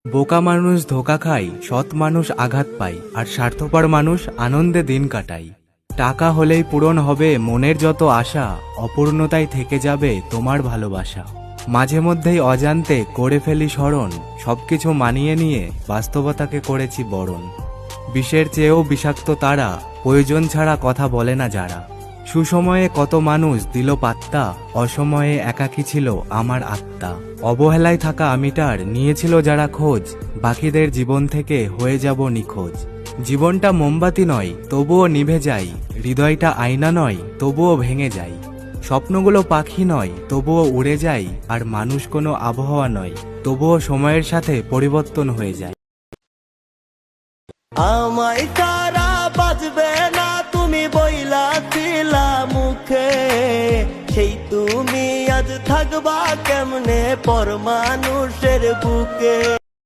বোকা মানুষ ধোকা খায়, সৎ মানুষ আঘাত পায়, আর স্বার্থপর মানুষ আনন্দে দিন কাটায়। টাকা হলেই পূরণ হবে মনের যত আশা, অপূর্ণতায় থেকে যাবে তোমার ভালোবাসা। মাঝে মধ্যেই অজান্তে করে ফেলি স্মরণ, সবকিছু মানিয়ে নিয়ে বাস্তবতাকে করেছি বরণ। বিষের চেয়েও বিষাক্ত তারা, প্রয়োজন ছাড়া কথা বলে না যারা। সুসময়ে কত মানুষ দিল পাত্তা, অসময়ে একাকী ছিল আমার আত্মা। অবহেলায় থাকা আমিটার নিয়েছিল যারা খোঁজ, বাকিদের জীবন থেকে হয়ে যাব নিখোঁজ। জীবনটা মোমবাতি নয়, তবুও নিভে যায়। হৃদয়টা আয়না নয়, তবুও ভেঙে যায়। স্বপ্নগুলো পাখি নয়, তবুও উড়ে যায়। আর মানুষ কোনো আবহাওয়া নয়, তবুও সময়ের সাথে পরিবর্তন হয়ে যায়। আমায় তারা বাজবে না তুমি বইলা দিলা মুখে, সেই তুমি আজ থাকবা কেমনে পর মানুষের বুকে।